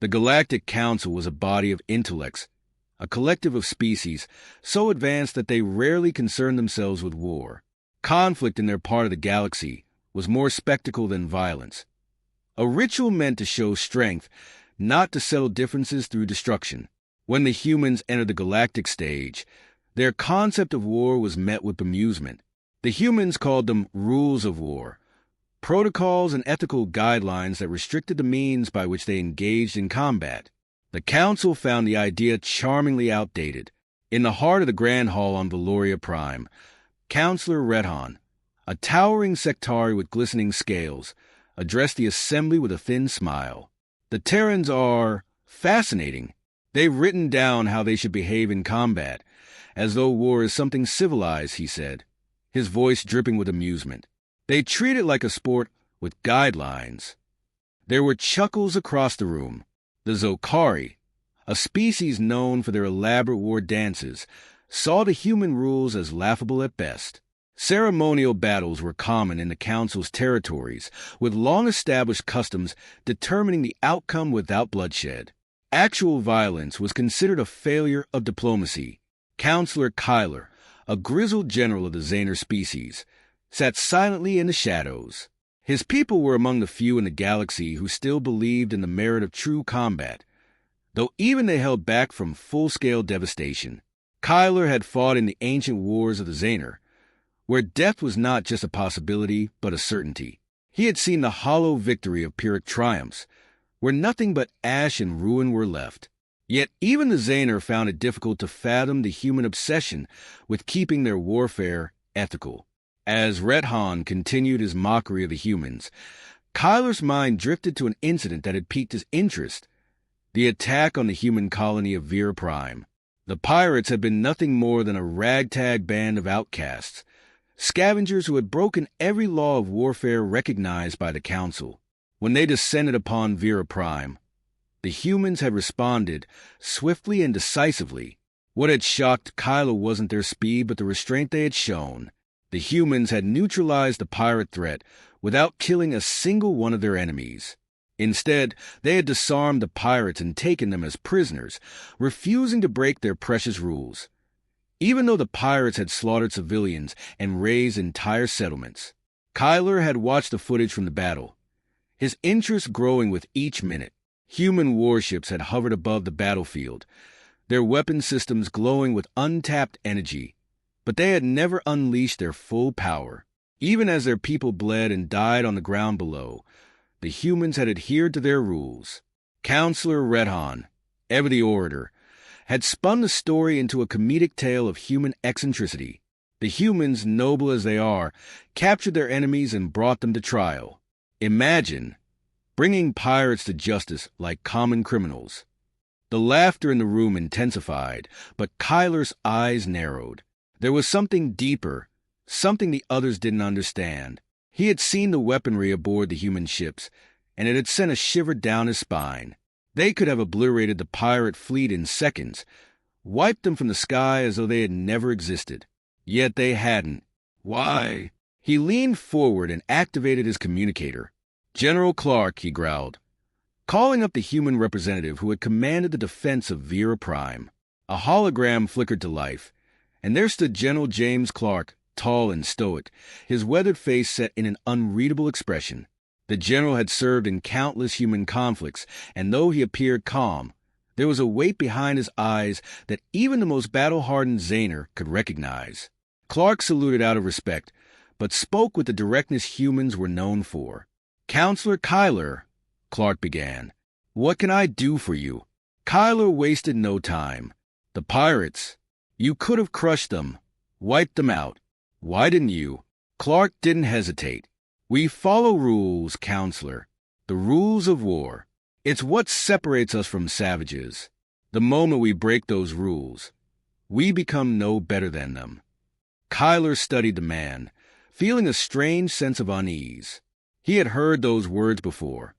The Galactic Council was a body of intellects, a collective of species so advanced that they rarely concerned themselves with war. Conflict in their part of the galaxy was more spectacle than violence. A ritual meant to show strength, not to settle differences through destruction. When the humans entered the galactic stage, their concept of war was met with amusement. The humans called them rules of war, protocols and ethical guidelines that restricted the means by which they engaged in combat. The Council found the idea charmingly outdated. In the heart of the Grand Hall on Valoria Prime, Counselor Redhan, a towering sectari with glistening scales, addressed the assembly with a thin smile. The Terrans are fascinating. They've written down how they should behave in combat, as though war is something civilized, he said, his voice dripping with amusement. They treat it like a sport with guidelines. There were chuckles across the room. The Zokari, a species known for their elaborate war dances, saw the human rules as laughable at best. Ceremonial battles were common in the Council's territories, with long-established customs determining the outcome without bloodshed. Actual violence was considered a failure of diplomacy. Counselor Kyler, a grizzled general of the Zaner species, sat silently in the shadows. His people were among the few in the galaxy who still believed in the merit of true combat, though even they held back from full-scale devastation. Kyler had fought in the ancient wars of the Zaner, where death was not just a possibility but a certainty. He had seen the hollow victory of Pyrrhic triumphs, where nothing but ash and ruin were left. Yet even the Zaner found it difficult to fathom the human obsession with keeping their warfare ethical. As Redhan continued his mockery of the humans, Kyler's mind drifted to an incident that had piqued his interest: the attack on the human colony of Vera Prime. The pirates had been nothing more than a ragtag band of outcasts, scavengers who had broken every law of warfare recognized by the Council. When they descended upon Vera Prime, the humans had responded swiftly and decisively. What had shocked Kyler wasn't their speed, but the restraint they had shown. The humans had neutralized the pirate threat without killing a single one of their enemies. Instead, they had disarmed the pirates and taken them as prisoners, refusing to break their precious rules. Even though the pirates had slaughtered civilians and razed entire settlements, Kyler had watched the footage from the battle, his interest growing with each minute. Human warships had hovered above the battlefield, their weapon systems glowing with untapped energy, but they had never unleashed their full power. Even as their people bled and died on the ground below, the humans had adhered to their rules. Counselor Redhan, ever the orator, had spun the story into a comedic tale of human eccentricity. The humans, noble as they are, captured their enemies and brought them to trial. Imagine bringing pirates to justice like common criminals. The laughter in the room intensified, but Kyler's eyes narrowed. There was something deeper, something the others didn't understand. He had seen the weaponry aboard the human ships, and it had sent a shiver down his spine. They could have obliterated the pirate fleet in seconds, wiped them from the sky as though they had never existed. Yet they hadn't. Why? He leaned forward and activated his communicator. "General Clarke," he growled, calling up the human representative who had commanded the defense of Vera Prime. A hologram flickered to life, and there stood General James Clarke, tall and stoic, his weathered face set in an unreadable expression. The general had served in countless human conflicts, and though he appeared calm, there was a weight behind his eyes that even the most battle-hardened Zaner could recognize. Clarke saluted out of respect, but spoke with the directness humans were known for. "Counselor Kyler," Clarke began, "what can I do for you?" Kyler wasted no time. "The pirates. You could have crushed them, wiped them out. Why didn't you?" Clarke didn't hesitate. "We follow rules, Counselor. The rules of war. It's what separates us from savages. The moment we break those rules, we become no better than them." Kyler studied the man, feeling a strange sense of unease. He had heard those words before,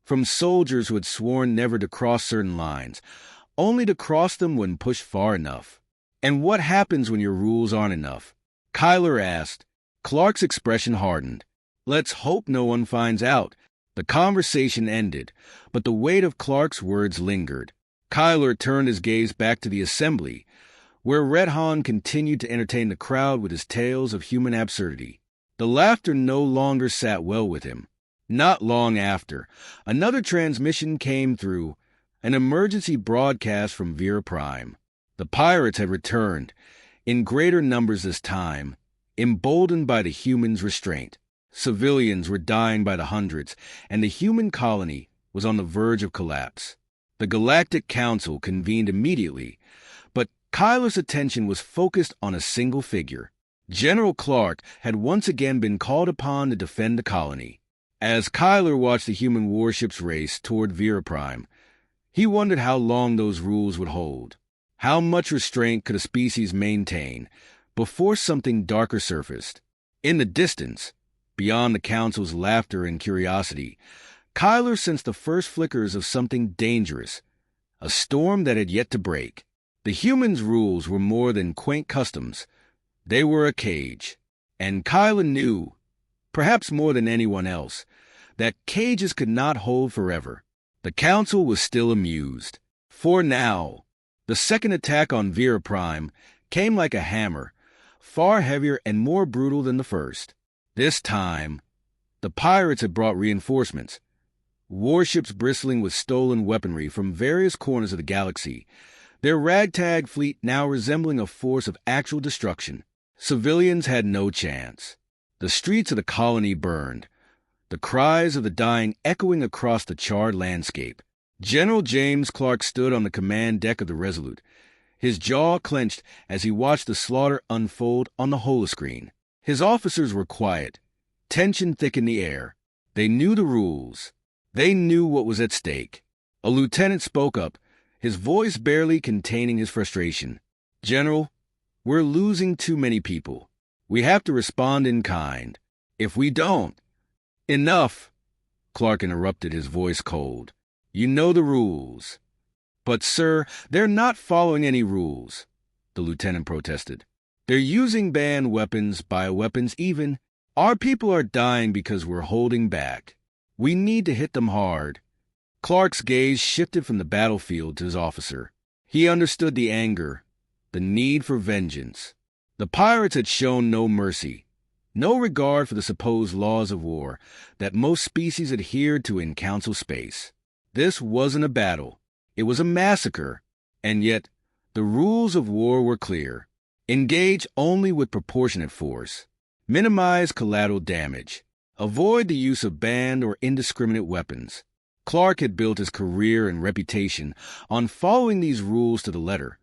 from soldiers who had sworn never to cross certain lines, only to cross them when pushed far enough. And what happens when your rules aren't enough? Kyler asked. Clarke's expression hardened. "Let's hope no one finds out." The conversation ended, but the weight of Clarke's words lingered. Kyler turned his gaze back to the assembly, where Red Han continued to entertain the crowd with his tales of human absurdity. The laughter no longer sat well with him. Not long after, another transmission came through, an emergency broadcast from Vera Prime. The pirates had returned, in greater numbers this time, emboldened by the humans' restraint. Civilians were dying by the hundreds, and the human colony was on the verge of collapse. The Galactic Council convened immediately, but Kyler's attention was focused on a single figure. General Clarke had once again been called upon to defend the colony. As Kyler watched the human warships race toward Vera Prime, he wondered how long those rules would hold. How much restraint could a species maintain before something darker surfaced? In the distance, beyond the Council's laughter and curiosity, Kyler sensed the first flickers of something dangerous, a storm that had yet to break. The humans' rules were more than quaint customs. They were a cage, and Kyler knew, perhaps more than anyone else, that cages could not hold forever. The Council was still amused. For now, the second attack on Vera Prime came like a hammer, far heavier and more brutal than the first. This time, the pirates had brought reinforcements. Warships bristling with stolen weaponry from various corners of the galaxy, their ragtag fleet now resembling a force of actual destruction. Civilians had no chance. The streets of the colony burned, the cries of the dying echoing across the charred landscape. General James Clarke stood on the command deck of the Resolute, his jaw clenched as he watched the slaughter unfold on the holoscreen. His officers were quiet. Tension thick in the air. They knew the rules. They knew what was at stake. A lieutenant spoke up, his voice barely containing his frustration. "General, we're losing too many people. We have to respond in kind. If we don't—" "Enough!" Clarke interrupted, his voice cold. "You know the rules." "But, sir, they're not following any rules," the lieutenant protested. "They're using banned weapons, bioweapons even. Our people are dying because we're holding back. We need to hit them hard." Clarke's gaze shifted from the battlefield to his officer. He understood the anger, the need for vengeance. The pirates had shown no mercy, no regard for the supposed laws of war that most species adhered to in Council space. This wasn't a battle. It was a massacre. And yet, the rules of war were clear. Engage only with proportionate force. Minimize collateral damage. Avoid the use of banned or indiscriminate weapons. Clarke had built his career and reputation on following these rules to the letter,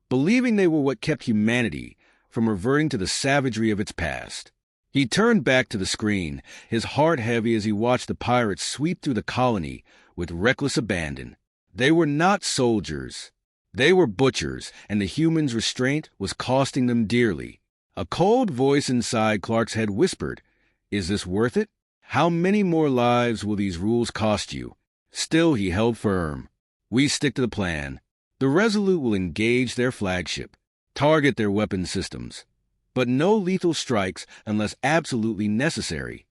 believing they were what kept humanity from reverting to the savagery of its past. He turned back to the screen, his heart heavy as he watched the pirates sweep through the colony with reckless abandon. They were not soldiers. They were butchers, and the humans' restraint was costing them dearly. A cold voice inside Clarke's head whispered, "Is this worth it? How many more lives will these rules cost you?" Still, he held firm. "We stick to the plan. The Resolute will engage their flagship, target their weapon systems, but no lethal strikes unless absolutely necessary."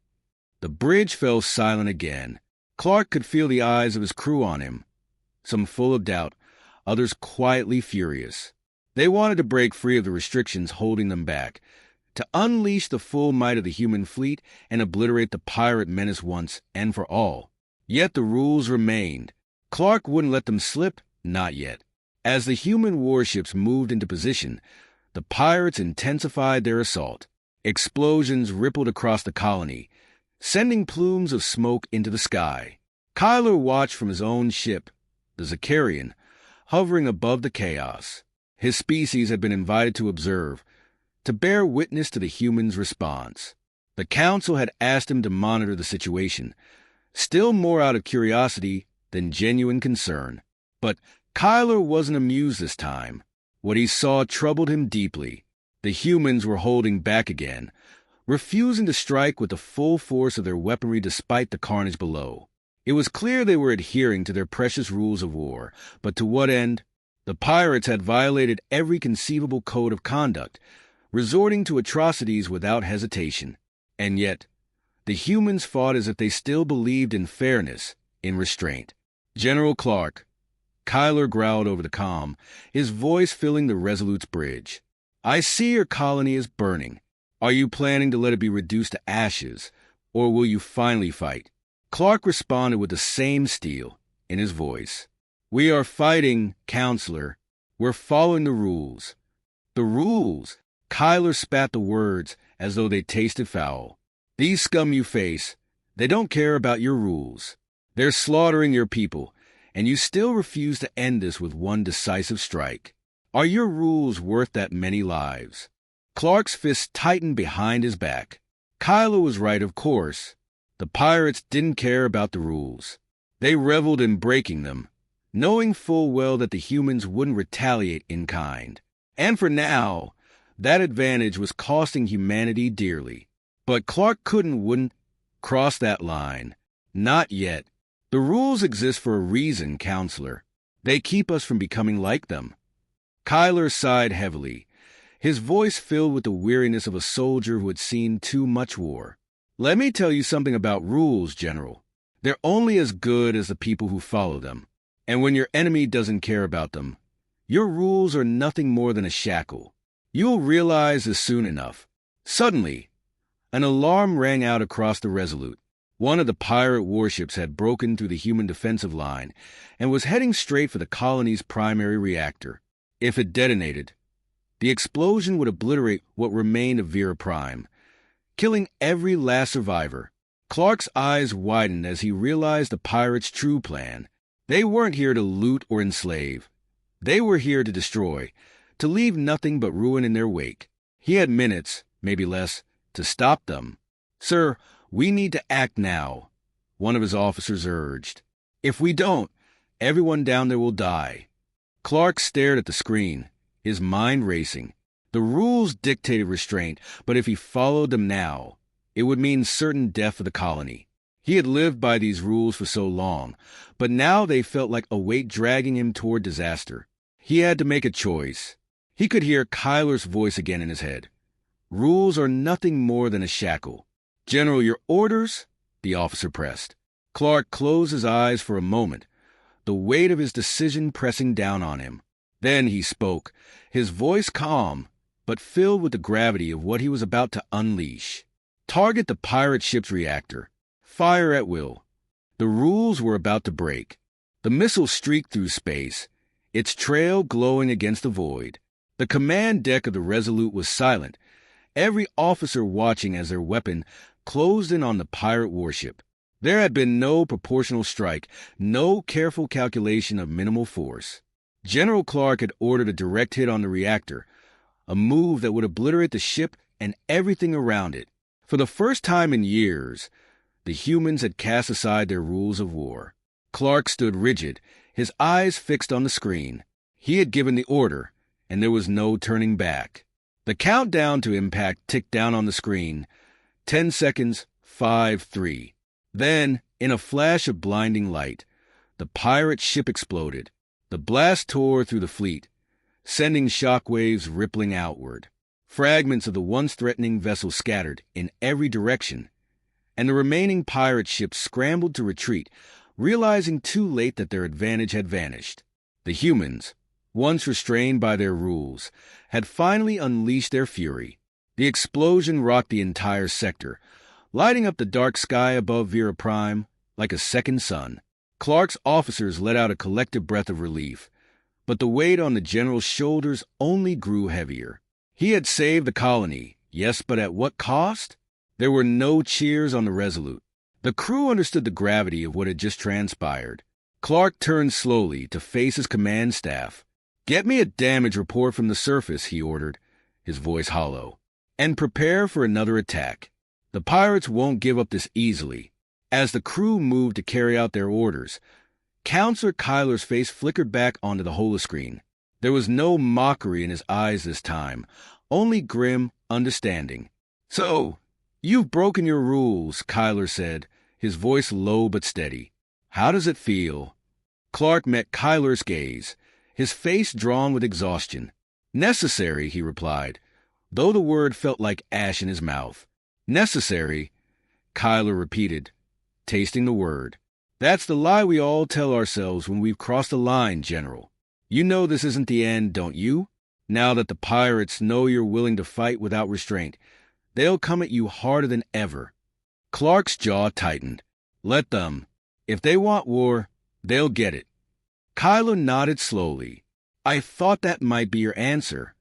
The bridge fell silent again. Clarke could feel the eyes of his crew on him, some full of doubt, others quietly furious. They wanted to break free of the restrictions holding them back, to unleash the full might of the human fleet and obliterate the pirate menace once and for all. Yet the rules remained. Clarke wouldn't let them slip, not yet. As the human warships moved into position, the pirates intensified their assault. Explosions rippled across the colony, sending plumes of smoke into the sky. Kyler watched from his own ship, the Zakarian, hovering above the chaos. His species had been invited to observe, to bear witness to the humans' response. The Council had asked him to monitor the situation, still more out of curiosity than genuine concern. But Kyler wasn't amused this time. What he saw troubled him deeply. The humans were holding back again, refusing to strike with the full force of their weaponry despite the carnage below. It was clear they were adhering to their precious rules of war, but to what end? The pirates had violated every conceivable code of conduct, resorting to atrocities without hesitation. And yet, The humans fought as if they still believed in fairness, in restraint. General Clarke, Kyler growled over the comm, his voice filling the Resolute's bridge. I see your colony is burning. Are you planning to let it be reduced to ashes, or will you finally fight? Clarke responded with the same steel in his voice. We are fighting, Counselor. We're following the rules. The rules? Kyler spat the words as though they tasted foul. These scum you face, they don't care about your rules. They're slaughtering your people, and you still refuse to end this with one decisive strike. Are your rules worth that many lives? Clarke's fists tightened behind his back. Kyler was right, of course. The pirates didn't care about the rules. They reveled in breaking them, knowing full well that the humans wouldn't retaliate in kind. And for now, that advantage was costing humanity dearly. But Clarke wouldn't cross that line. Not yet. The rules exist for a reason, Counselor. They keep us from becoming like them. Kyler sighed heavily, his voice filled with the weariness of a soldier who had seen too much war. Let me tell you something about rules, General. They're only as good as the people who follow them. And when your enemy doesn't care about them, your rules are nothing more than a shackle. You'll realize this soon enough. Suddenly, an alarm rang out across the Resolute. One of the pirate warships had broken through the human defensive line and was heading straight for the colony's primary reactor. If it detonated, the explosion would obliterate what remained of Vera Prime, killing every last survivor. Clarke's eyes widened as he realized the pirates' true plan. They weren't here to loot or enslave. They were here to destroy, to leave nothing but ruin in their wake. He had minutes, maybe less, to stop them. Sir, we need to act now, one of his officers urged. If we don't, everyone down there will die. Clarke stared at the screen, his mind racing. The rules dictated restraint, but if he followed them now, it would mean certain death for the colony. He had lived by these rules for so long, but now they felt like a weight dragging him toward disaster. He had to make a choice. He could hear Kyler's voice again in his head. Rules are nothing more than a shackle. General, your orders? The officer pressed. Clarke closed his eyes for a moment, the weight of his decision pressing down on him. Then he spoke, his voice calm, but filled with the gravity of what he was about to unleash. Target the pirate ship's reactor. Fire at will. The rules were about to break. The missile streaked through space, its trail glowing against the void. The command deck of the Resolute was silent, every officer watching as their weapon closed in on the pirate warship. There had been no proportional strike, no careful calculation of minimal force. General Clarke had ordered a direct hit on the reactor, a move that would obliterate the ship and everything around it. For the first time in years, the humans had cast aside their rules of war. Clarke stood rigid, his eyes fixed on the screen. He had given the order, and there was no turning back. The countdown to impact ticked down on the screen. 10 seconds, 5, 3. Then, in a flash of blinding light, the pirate ship exploded. The blast tore through the fleet, sending shockwaves rippling outward. Fragments of the once threatening vessel scattered in every direction, and the remaining pirate ships scrambled to retreat, realizing too late that their advantage had vanished. The humans, once restrained by their rules, had finally unleashed their fury. The explosion rocked the entire sector, lighting up the dark sky above Vera Prime like a second sun. Clarke's officers let out a collective breath of relief, but the weight on the general's shoulders only grew heavier. He had saved the colony, yes, but at what cost? There were no cheers on the Resolute. The crew understood the gravity of what had just transpired. Clarke turned slowly to face his command staff. "Get me a damage report from the surface," he ordered, his voice hollow, "and prepare for another attack. The pirates won't give up this easily." As the crew moved to carry out their orders, Counselor Kyler's face flickered back onto the holoscreen. There was no mockery in his eyes this time, only grim understanding. "So, you've broken your rules," Kyler said, his voice low but steady. "How does it feel?" Clarke met Kyler's gaze, his face drawn with exhaustion. "Necessary," he replied, though the word felt like ash in his mouth. "Necessary." Kyler repeated, tasting the word. That's the lie we all tell ourselves when we've crossed the line, General. You know this isn't the end, don't you? Now that the pirates know you're willing to fight without restraint, they'll come at you harder than ever. Clarke's jaw tightened. Let them. If they want war, they'll get it. Kyler nodded slowly. I thought that might be your answer.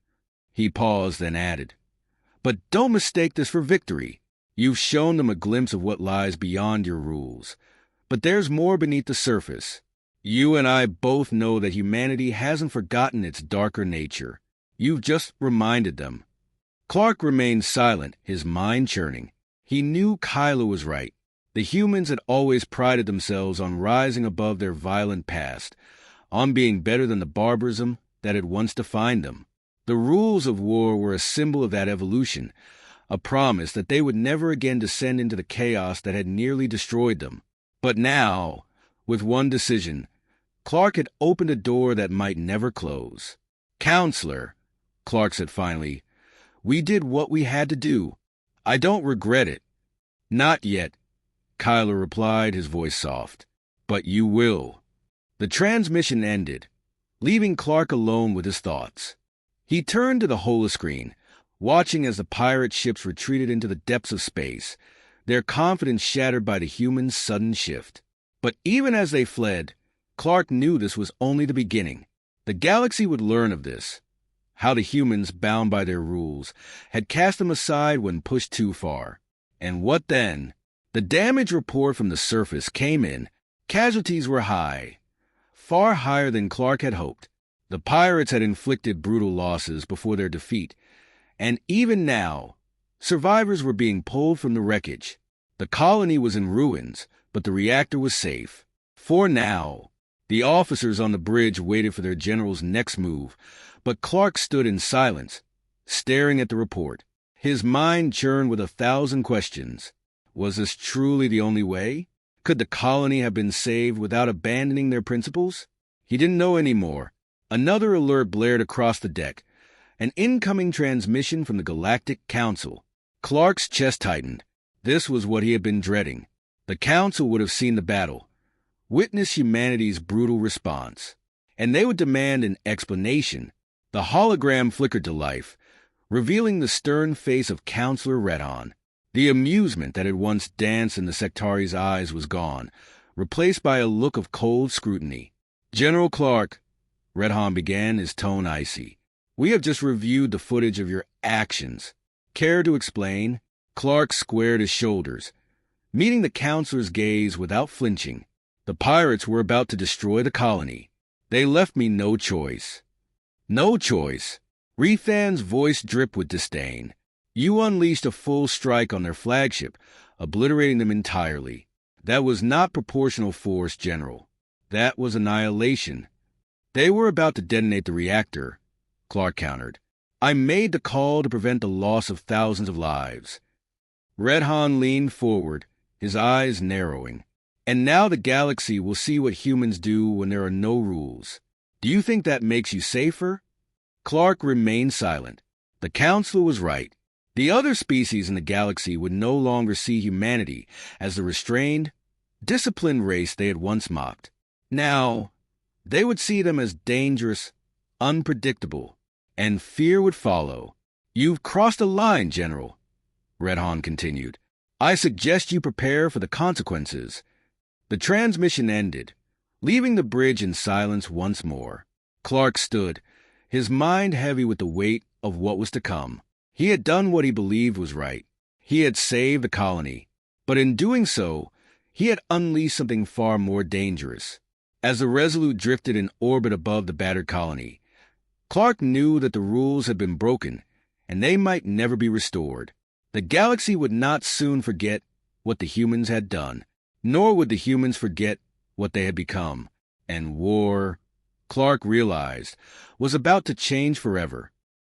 He paused, then added, but don't mistake this for victory. You've shown them a glimpse of what lies beyond your rules. But there's more beneath the surface. You and I both know that humanity hasn't forgotten its darker nature. You've just reminded them. Clarke remained silent, his mind churning. He knew Kyler was right. The humans had always prided themselves on rising above their violent past, on being better than the barbarism that had once defined them. The rules of war were a symbol of that evolution, a promise that they would never again descend into the chaos that had nearly destroyed them. But now, with one decision, Clarke had opened a door that might never close. Counselor, Clarke said finally, we did what we had to do. I don't regret it. Not yet, Kyler replied, his voice soft. But you will. The transmission ended, leaving Clarke alone with his thoughts. He turned to the holoscreen, watching as the pirate ships retreated into the depths of space, their confidence shattered by the humans' sudden shift. But even as they fled, Clarke knew this was only the beginning. The galaxy would learn of this, how the humans, bound by their rules, had cast them aside when pushed too far. And what then? The damage report from the surface came in. Casualties were high, far higher than Clarke had hoped. The pirates had inflicted brutal losses before their defeat, and even now, survivors were being pulled from the wreckage. The colony was in ruins, but the reactor was safe. For now, the officers on the bridge waited for their general's next move, but Clarke stood in silence, staring at the report. His mind churned with 1,000 questions. Was this truly the only way? Could the colony have been saved without abandoning their principles? He didn't know anymore. Another alert blared across the deck, an incoming transmission from the Galactic Council. Clarke's chest tightened. This was what he had been dreading. The Council would have seen the battle, witnessed humanity's brutal response, and they would demand an explanation. The hologram flickered to life, revealing the stern face of Counselor Redhon. The amusement that had once danced in the Sectari's eyes was gone, replaced by a look of cold scrutiny. General Clarke, Redhon began, his tone icy. We have just reviewed the footage of your actions. Care to explain? Clarke squared his shoulders, meeting the counselor's gaze without flinching. The pirates were about to destroy the colony. They left me no choice. No choice. Rethan's voice dripped with disdain. You unleashed a full strike on their flagship, obliterating them entirely. That was not proportional force, General. That was annihilation. They were about to detonate the reactor, Clarke countered. I made the call to prevent the loss of thousands of lives. Redhon leaned forward, his eyes narrowing. And now the galaxy will see what humans do when there are no rules. Do you think that makes you safer? Clarke remained silent. The Council was right. The other species in the galaxy would no longer see humanity as the restrained, disciplined race they had once mocked. Now, they would see them as dangerous, unpredictable, and fear would follow. You've crossed a line, General, Redhon continued. I suggest you prepare for the consequences. The transmission ended, leaving the bridge in silence once more. Clarke stood, his mind heavy with the weight of what was to come. He had done what he believed was right. He had saved the colony. But in doing so, he had unleashed something far more dangerous. As the Resolute drifted in orbit above the battered colony, Clarke knew that the rules had been broken, and they might never be restored. The galaxy would not soon forget what the humans had done, nor would the humans forget what they had become. And war, Clarke realized, was about to change forever.